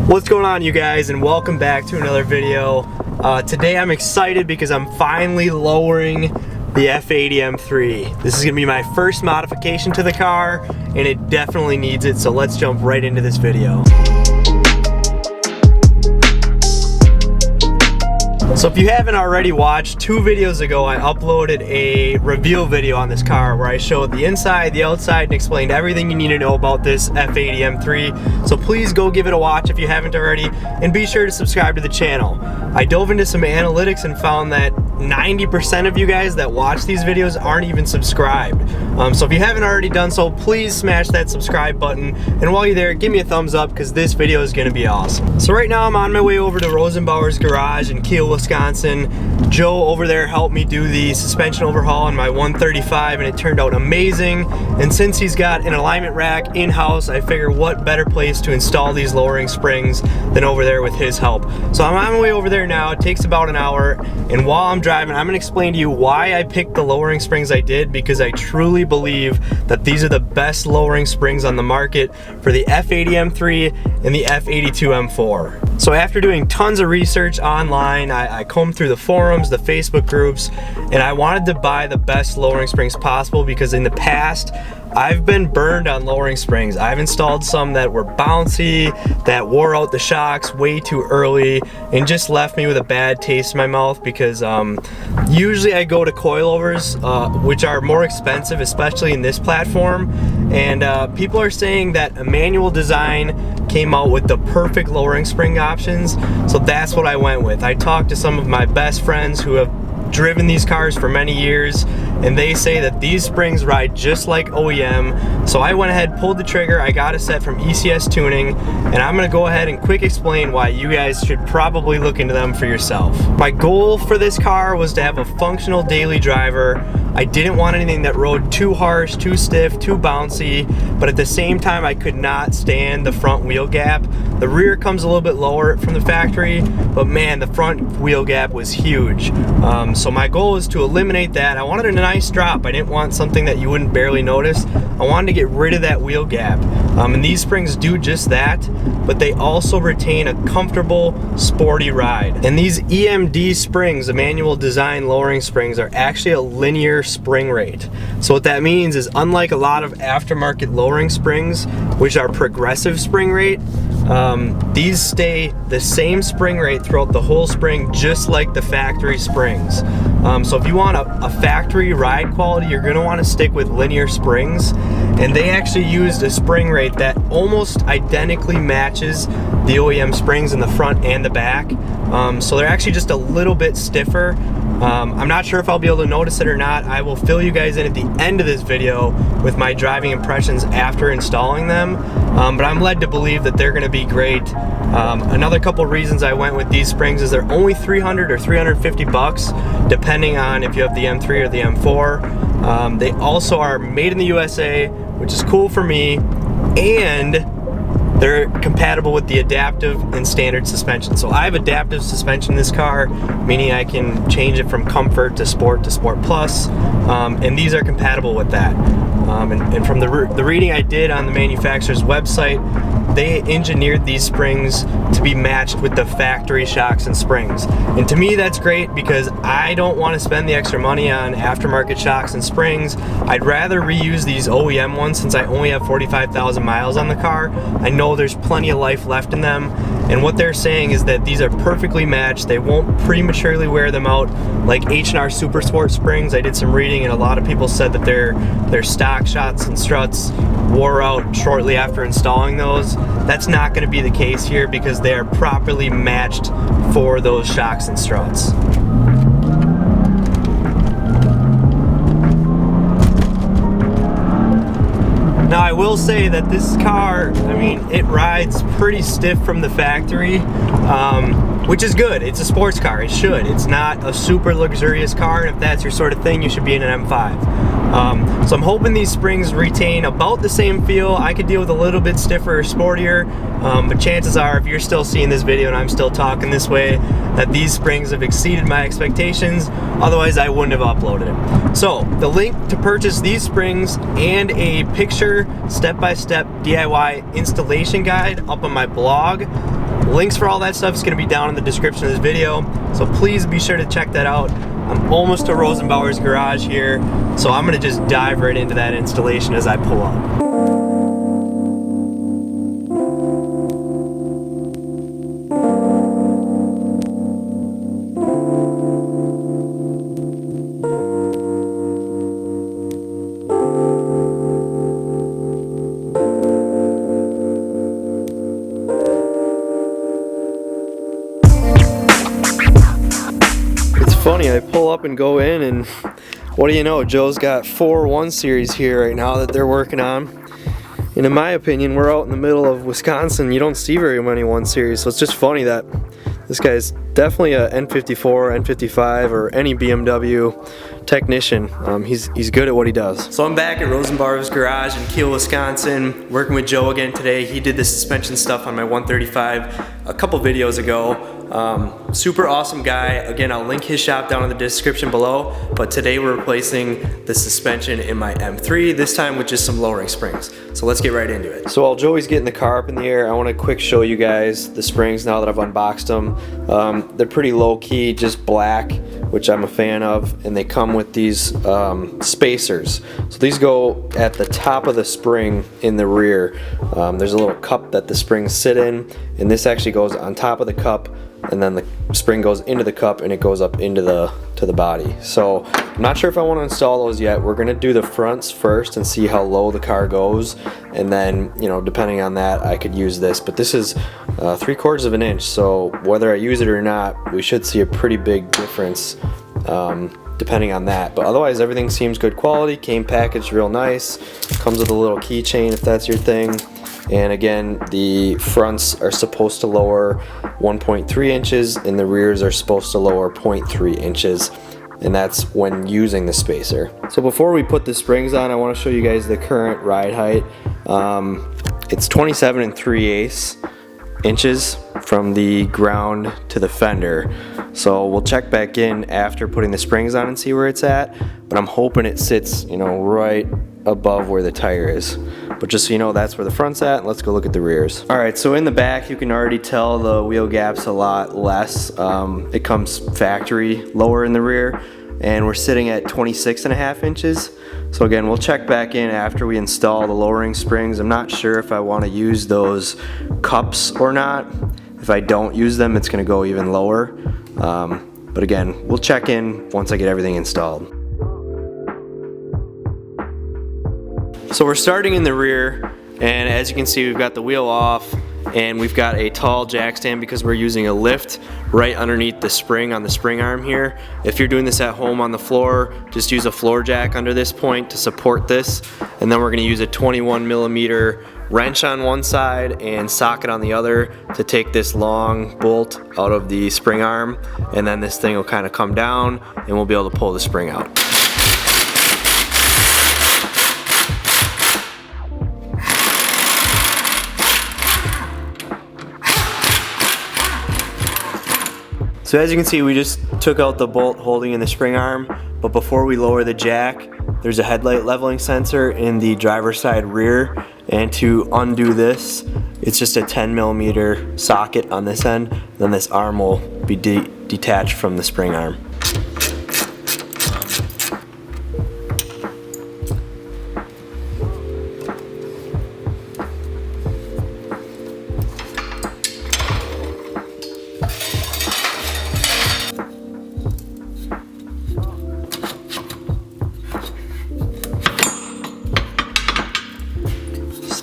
What's going on, you guys, and welcome back to another video. Today I'm excited because I'm finally lowering the F80 M3. This is gonna be my first modification to the car, and it definitely needs it, so let's jump right into this video. So if you haven't already watched, 2 videos ago I uploaded a reveal video on this car where I showed the inside, the outside, and explained everything you need to know about this F80 M3. So please go give it a watch if you haven't already, and be sure to subscribe to the channel. I dove into some analytics and found that 90% of you guys that watch these videos aren't even subscribed. So if you haven't already done so, please smash that subscribe button, and while you're there, give me a thumbs up because this video is going to be awesome. So right now I'm on my way over to Rosenbauer's garage in Kiel, Wisconsin. Joe over there helped me do the suspension overhaul on my 135, and it turned out amazing. And since he's got an alignment rack in-house, I figure what better place to install these lowering springs than over there with his help. So I'm on my way over there now. It takes about an hour, and while I'm driving, I'm going to explain to you why I picked the lowering springs I did, because I truly believe that these are the best lowering springs on the market for the F80 M3 and the F82 M4. So after doing tons of research online, I combed through the forums, the Facebook groups, and I wanted to buy the best lowering springs possible because in the past I've been burned on lowering springs. I've installed some that were bouncy, that wore out the shocks way too early, and just left me with a bad taste in my mouth because usually I go to coilovers, which are more expensive, especially in this platform, and people are saying that a manual design came out with the perfect lowering spring options, so that's what I went with. I talked to some of my best friends who have driven these cars for many years, and they say that these springs ride just like OEM. So I went ahead, pulled the trigger. I got a set from ECS Tuning, and I'm gonna go ahead and quick explain why you guys should probably look into them for yourself. My goal for this car was to have a functional daily driver. I didn't want anything that rode too harsh, too stiff, too bouncy, but at the same time I could not stand the front wheel gap. The rear comes a little bit lower from the factory, but man, the front wheel gap was huge. So my goal was to eliminate that. I wanted a nice drop. I didn't want something that you wouldn't barely notice. I wanted to get rid of that wheel gap. And these springs do just that, but they also retain a comfortable, sporty ride. And these EMD springs, the manual design lowering springs, are actually a linear spring rate. So what that means is, unlike a lot of aftermarket lowering springs, which are progressive spring rate, these stay the same spring rate throughout the whole spring, just like the factory springs. So if you want a factory ride quality, you're going to want to stick with linear springs, and they actually used a spring rate that almost identically matches the OEM springs in the front and the back. So they're actually just a little bit stiffer. I'm not sure if I'll be able to notice it or not. I will fill you guys in at the end of this video with my driving impressions after installing them, but I'm led to believe that they're going to be great. Another couple reasons I went with these springs is they're only 300 or 350 bucks, depending on if you have the M3 or the M4. They also are made in the USA, which is cool for me, and they're compatible with the adaptive and standard suspension. So I have adaptive suspension in this car, meaning I can change it from comfort to Sport Plus, and these are compatible with that. And from the reading I did on the manufacturer's website, they engineered these springs to be matched with the factory shocks and springs. And to me that's great because I don't want to spend the extra money on aftermarket shocks and springs. I'd rather reuse these OEM ones since I only have 45,000 miles on the car. I know there's plenty of life left in them, and what they're saying is that these are perfectly matched. They won't prematurely wear them out like H&R Super Sport springs. I did some reading, and a lot of people said that their stock shots and struts wore out shortly after installing those. That's not going to be the case here because they are properly matched for those shocks and struts. Now I will say that this car, I mean, it rides pretty stiff from the factory, which is good. It's a sports car, it should. It's not a super luxurious car, and if that's your sort of thing, you should be in an M5. So I'm hoping these springs retain about the same feel. I could deal with a little bit stiffer or sportier, but chances are, if you're still seeing this video and I'm still talking this way, that these springs have exceeded my expectations. Otherwise, I wouldn't have uploaded it. So the link to purchase these springs and a picture step-by-step DIY installation guide up on my blog. Links for all that stuff is going to be down in the description of this video, so please be sure to check that out. I'm almost to Rosenbauer's garage here, so I'm going to just dive right into that installation as I pull up. Funny, I pull up and go in, and what do you know, Joe's got 4 1 series here right now that they're working on. And in my opinion, we're out in the middle of Wisconsin. You don't see very many 1 series, so it's just funny that this guy's definitely a N54, N55, or any BMW technician. He's good at what he does. So I'm back at Rosenbauer's garage in Kiel, Wisconsin, working with Joe again today. He did the suspension stuff on my 135 a couple videos ago. Super awesome guy. Again, I'll link his shop down in the description below, but today we're replacing the suspension in my M3, this time with just some lowering springs. So let's get right into it. So while Joey's getting the car up in the air, I want to quick show you guys the springs now that I've unboxed them. They're pretty low key, just black, which I'm a fan of, and they come with these spacers. So these go at the top of the spring in the rear. There's a little cup that the springs sit in, and this actually goes on top of the cup, and then the spring goes into the cup and it goes up into the body. So I'm not sure if I want to install those yet. We're gonna do the fronts first and see how low the car goes, and then, you know, depending on that, I could use this. But this is 3/4 of an inch, so whether I use it or not, we should see a pretty big difference depending on that. But otherwise, everything seems good quality. Came packaged real nice. Comes with a little keychain if that's your thing. And again, the fronts are supposed to lower 1.3 inches and the rears are supposed to lower 0.3 inches, and that's when using the spacer. So before we put the springs on, I want to show you guys the current ride height. It's 27 3/8 inches from the ground to the fender. So we'll check back in after putting the springs on and see where it's at, but I'm hoping it sits, you know, right above where the tire is. But just so you know, that's where the front's at. Let's go look at the rears. Alright, so in the back you can already tell the wheel gap's a lot less. It comes factory lower in the rear, and we're sitting at 26.5 inches. So again, we'll check back in after we install the lowering springs. I'm not sure if I want to use those cups or not. If I don't use them, it's going to go even lower. But again, we'll check in once I get everything installed. So we're starting in the rear, and as you can see, we've got the wheel off, and we've got a tall jack stand because we're using a lift right underneath the spring on the spring arm here. If you're doing this at home on the floor, just use a floor jack under this point to support this, and then we're going to use a 21mm wrench on one side and socket on the other to take this long bolt out of the spring arm, and then this thing will kind of come down and we'll be able to pull the spring out. So as you can see, we just took out the bolt holding in the spring arm, but before we lower the jack, there's a headlight leveling sensor in the driver's side rear, and to undo this, it's just a 10mm socket on this end, then this arm will be detached from the spring arm.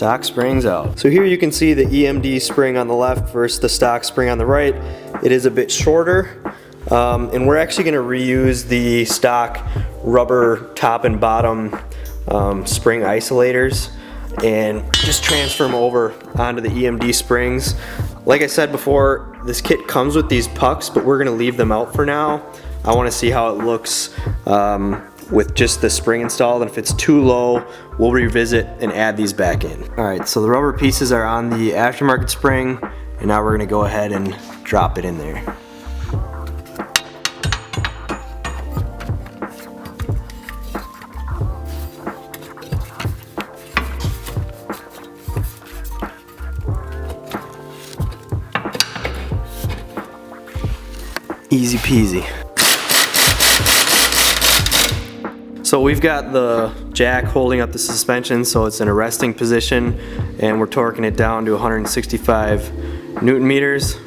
Stock springs out. So here you can see the EMD spring on the left versus the stock spring on the right. It is a bit shorter, and we're actually going to reuse the stock rubber top and bottom spring isolators and just transfer them over onto the EMD springs. Like I said before, this kit comes with these pucks, but we're going to leave them out for now. I want to see how it looks with just the spring installed, and if it's too low, we'll revisit and add these back in. All right, so the rubber pieces are on the aftermarket spring, and now we're gonna go ahead and drop it in there. Easy peasy. So we've got the jack holding up the suspension, so it's in a resting position, and we're torquing it down to 165 Newton meters.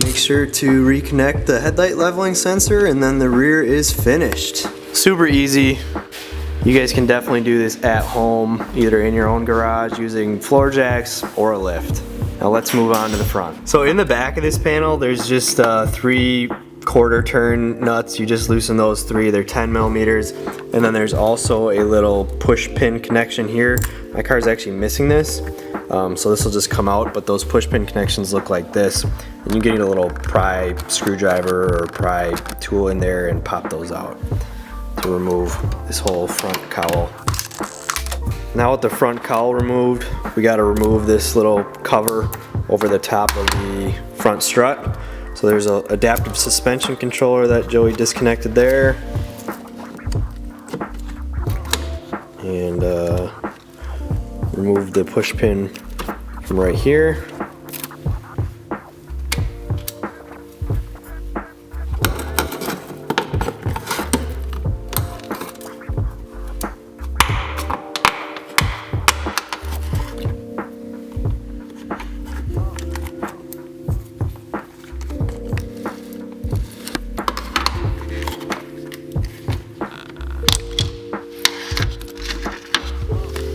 Make sure to reconnect the headlight leveling sensor, and then the rear is finished. Super easy. You guys can definitely do this at home, either in your own garage using floor jacks or a lift. Now let's move on to the front. So in the back of this panel, there's just 3 quarter turn nuts. You just loosen those 3, they're 10 millimeters. And then there's also a little push pin connection here. My car's actually missing this, so this will just come out, but those push pin connections look like this. And you get a little pry screwdriver or pry tool in there and pop those out to remove this whole front cowl. Now with the front cowl removed, we got to remove this little cover over the top of the front strut. So there's an adaptive suspension controller that Joey disconnected there. And remove the push pin from right here.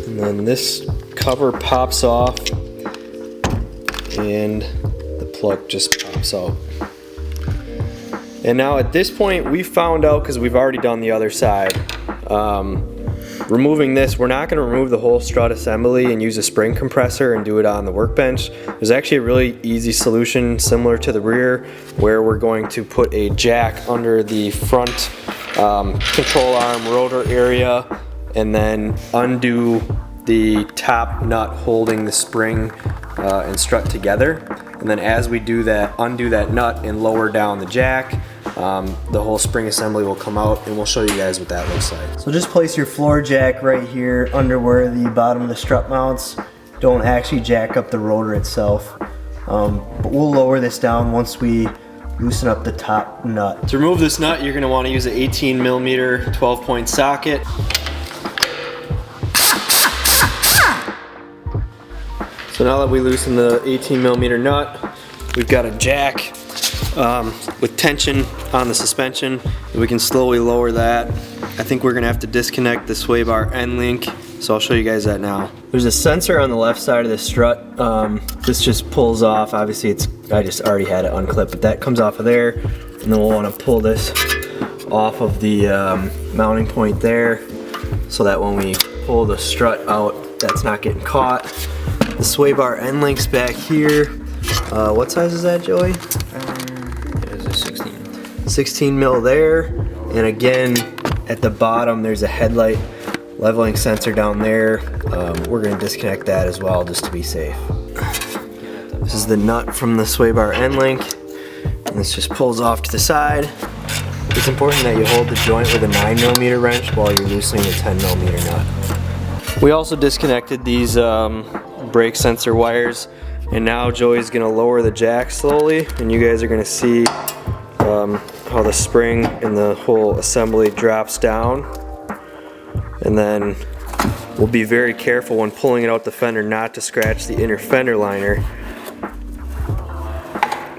And then this cover pops off and the plug just pops out. And now at this point we found out, because we've already done the other side, removing this, we're not going to remove the whole strut assembly and use a spring compressor and do it on the workbench. There's actually a really easy solution similar to the rear, where we're going to put a jack under the front control arm rotor area and then undo the top nut holding the spring and strut together. And then as we do that, undo that nut and lower down the jack, the whole spring assembly will come out, and we'll show you guys what that looks like. So just place your floor jack right here under where the bottom of the strut mounts. Don't actually jack up the rotor itself. But we'll lower this down once we loosen up the top nut. To remove this nut, you're gonna wanna use an 18 millimeter 12-point socket. So now that we loosen the 18 millimeter nut, we've got a jack with tension on the suspension, and we can slowly lower that. I think we're gonna have to disconnect the sway bar end link, so I'll show you guys that now. There's a sensor on the left side of the strut. This just pulls off. Obviously I just already had it unclipped, but that comes off of there, and then we'll wanna pull this off of the mounting point there, so that when we pull the strut out, that's not getting caught. The sway bar end link's back here. What size is that, Joey? It's a 16. 16 mil there. And again, at the bottom, there's a headlight leveling sensor down there. We're gonna disconnect that as well, just to be safe. This is the nut from the sway bar end link. And this just pulls off to the side. It's important that you hold the joint with a 9 millimeter wrench while you're loosening the 10 millimeter nut. We also disconnected these brake sensor wires, and now Joey's gonna lower the jack slowly, and you guys are gonna see how the spring and the whole assembly drops down. And then we'll be very careful when pulling it out the fender not to scratch the inner fender liner,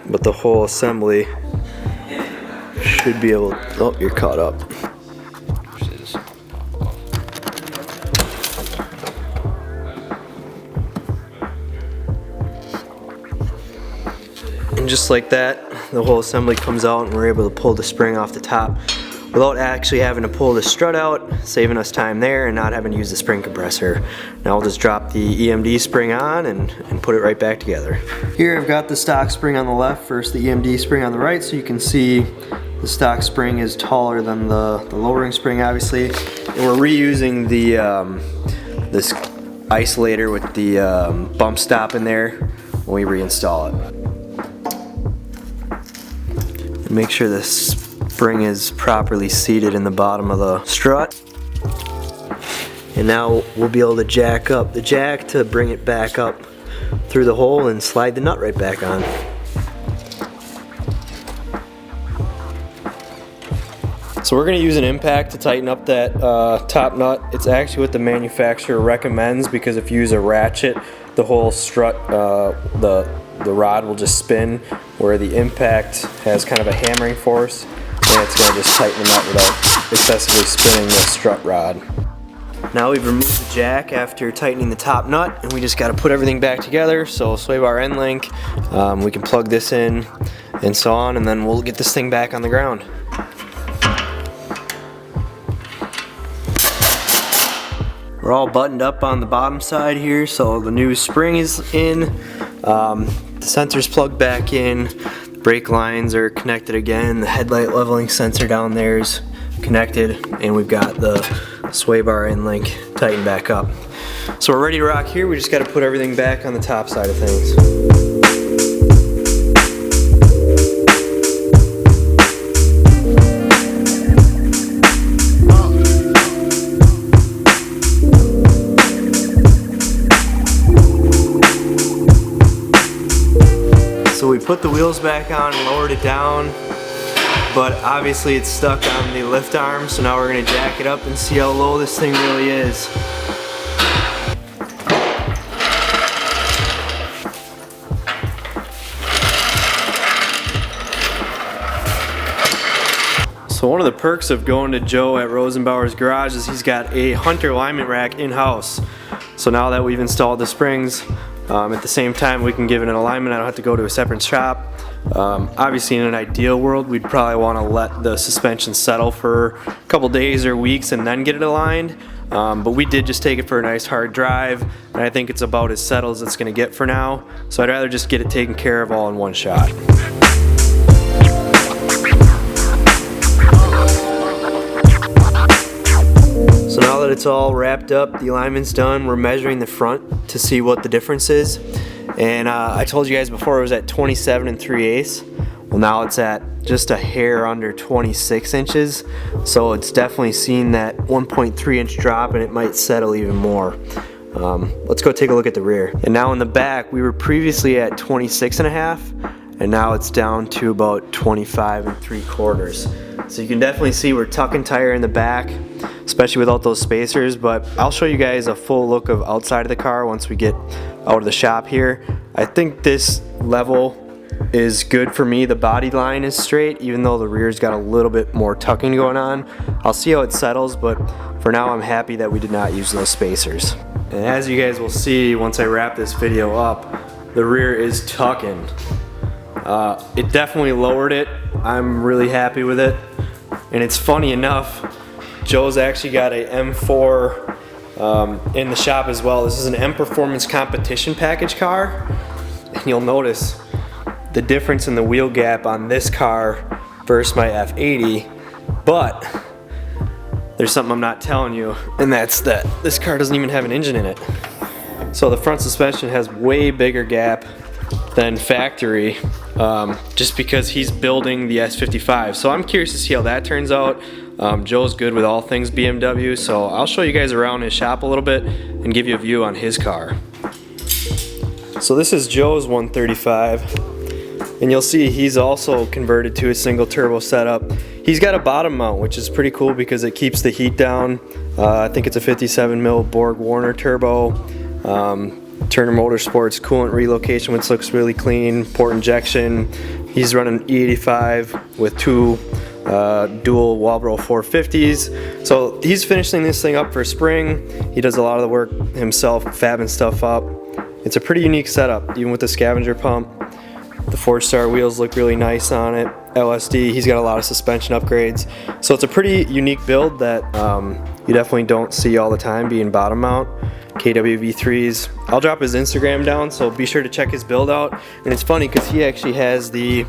but the whole assembly should be able to, oh, you're caught up. And just like that, the whole assembly comes out and we're able to pull the spring off the top. without actually having to pull the strut out, saving us time there and not having to use the spring compressor. Now we'll just drop the EMD spring on and put it right back together. Here I've got the stock spring on the left versus the EMD spring on the right, so you can see the stock spring is taller than the lowering spring, obviously. And we're reusing the this isolator with the bump stop in there when we reinstall it. And make sure the spring is properly seated in the bottom of the strut. And now we'll be able to jack up the jack to bring it back up through the hole and slide the nut right back on. So we're going to use an impact to tighten up that top nut. It's actually what the manufacturer recommends, because if you use a ratchet, the whole strut, the rod will just spin, where the impact has kind of a hammering force, and it's going to just tighten the nut without excessively spinning the strut rod. Now we've removed the jack after tightening the top nut, and we just got to put everything back together. So sway bar end link, we can plug this in and so on, and then we'll get this thing back on the ground. We're all buttoned up on the bottom side here, so the new spring is in, the sensor's plugged back in, the brake lines are connected again, the headlight leveling sensor down there is connected, and we've got the sway bar end link tightened back up. So we're ready to rock here. We just got to put everything back on the top side of things. So we put the wheels back on and lowered it down, but obviously it's stuck on the lift arm, so now we're going to jack it up and see how low this thing really is. So one of the perks of going to Joe at Rosenbauer's garage is he's got a Hunter alignment rack in-house. So now that we've installed the springs, at the same time we can give it an alignment. I don't have to go to a separate shop. Obviously in an ideal world we'd probably want to let the suspension settle for a couple days or weeks and then get it aligned, but we did just take it for a nice hard drive, and I think it's about as settled as it's going to get for now, so I'd rather just get it taken care of all in one shot. So now that it's all wrapped up, the alignment's done, we're measuring the front to see what the difference is. And I told you guys before it was at 27 3/8. Well, now it's at just a hair under 26 inches. So it's definitely seen that 1.3 inch drop, and it might settle even more. Let's go take a look at the rear. And now in the back, we were previously at 26.5, and now it's down to about 25 3/4. So you can definitely see we're tucking tire in the back, especially without those spacers, but I'll show you guys a full look of outside of the car once we get out of the shop here. I think this level is good for me. The body line is straight, even though the rear's got a little bit more tucking going on. I'll see how it settles, but for now I'm happy that we did not use those spacers. And as you guys will see once I wrap this video up, the rear is tucking. It definitely lowered it. I'm really happy with it. And it's funny enough, Joe's actually got a M4 in the shop as well. This is an M Performance Competition package car, and you'll notice the difference in the wheel gap on this car versus my F80, but there's something I'm not telling you, and that's that this car doesn't even have an engine in it. So the front suspension has way bigger gap than factory, just because he's building the S55. So I'm curious to see how that turns out. Joe's good with all things BMW, so I'll show you guys around his shop a little bit and give you a view on his car. So this is Joe's 135, and you'll see he's also converted to a single turbo setup. He's got a bottom mount, which is pretty cool because it keeps the heat down. I think it's a 57 mil Borg Warner turbo. Turner Motorsports coolant relocation, which looks really clean. Port injection. He's running E85 with two dual Walbro 450s. So he's finishing this thing up for spring. He does a lot of the work himself, fabbing stuff up. It's a pretty unique setup, even with the scavenger pump. The 4-star wheels look really nice on it. LSD, he's got a lot of suspension upgrades. So it's a pretty unique build that you definitely don't see all the time, being bottom mount. KWV3s. I'll drop his Instagram down, so be sure to check his build out. And it's funny because he actually has the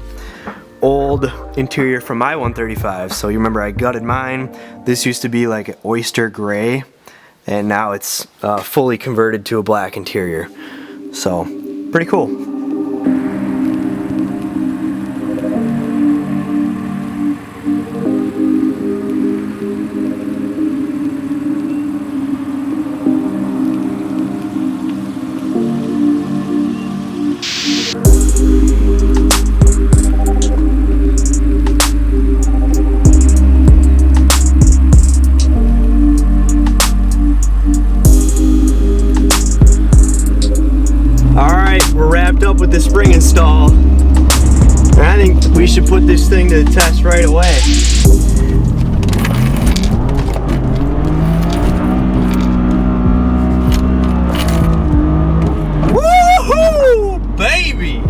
old interior from my 135. So you remember I gutted mine. This used to be like an oyster gray, and now it's fully converted to a black interior. So pretty cool. Up with the spring install, and I think we should put this thing to the test right away. Woohoo, baby!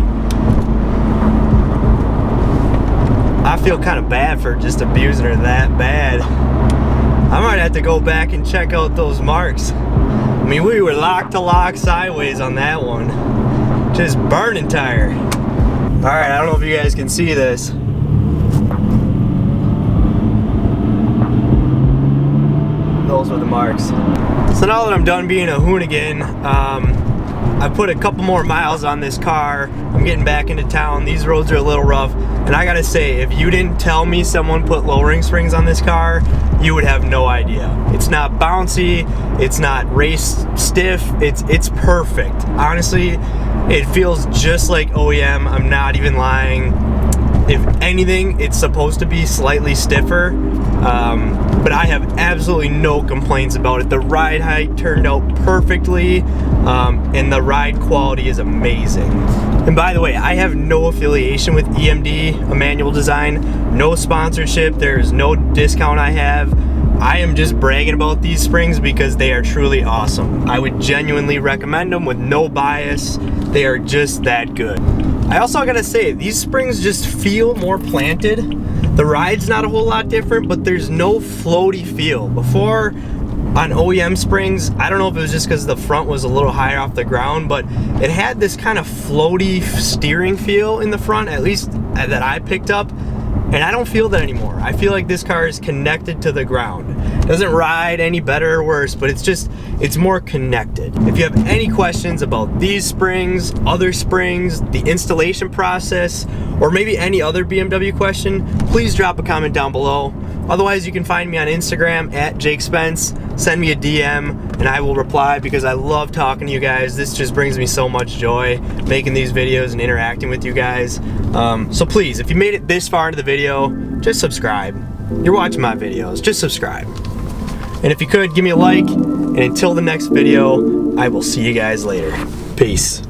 I feel kind of bad for just abusing her that bad. I might have to go back and check out those marks. I mean, we were lock to lock sideways on that one. Just burning tire. Alright, I don't know if you guys can see this. Those were the marks. So now that I'm done being a hoonigan, I put a couple more miles on this car. I'm getting back into town. These roads are a little rough. And I gotta say, if you didn't tell me someone put lowering springs on this car, you would have no idea. It's not bouncy, it's not race stiff, it's perfect. Honestly, it feels just like OEM, I'm not even lying. If anything, it's supposed to be slightly stiffer, but I have absolutely no complaints about it. The ride height turned out perfectly, and the ride quality is amazing. And by the way, I have no affiliation with EMD, a manual design, no sponsorship, there's no discount I have. I am just bragging about these springs because they are truly awesome. I would genuinely recommend them with no bias. They are just that good. I also gotta say, these springs just feel more planted. The ride's not a whole lot different, but there's no floaty feel. Before, on OEM springs, I don't know if it was just because the front was a little higher off the ground, but it had this kind of floaty steering feel in the front, at least that I picked up. And I don't feel that anymore. I feel like this car is connected to the ground. It doesn't ride any better or worse, but it's more connected. If you have any questions about these springs, other springs, the installation process, or maybe any other BMW question, please drop a comment down below. Otherwise, you can find me on Instagram at Jake Spence. Send me a DM and I will reply because I love talking to you guys. This just brings me so much joy making these videos and interacting with you guys. So please, if you made it this far into the video, just subscribe. You're watching my videos, just subscribe. And if you could, give me a like. And until the next video, I will see you guys later. Peace.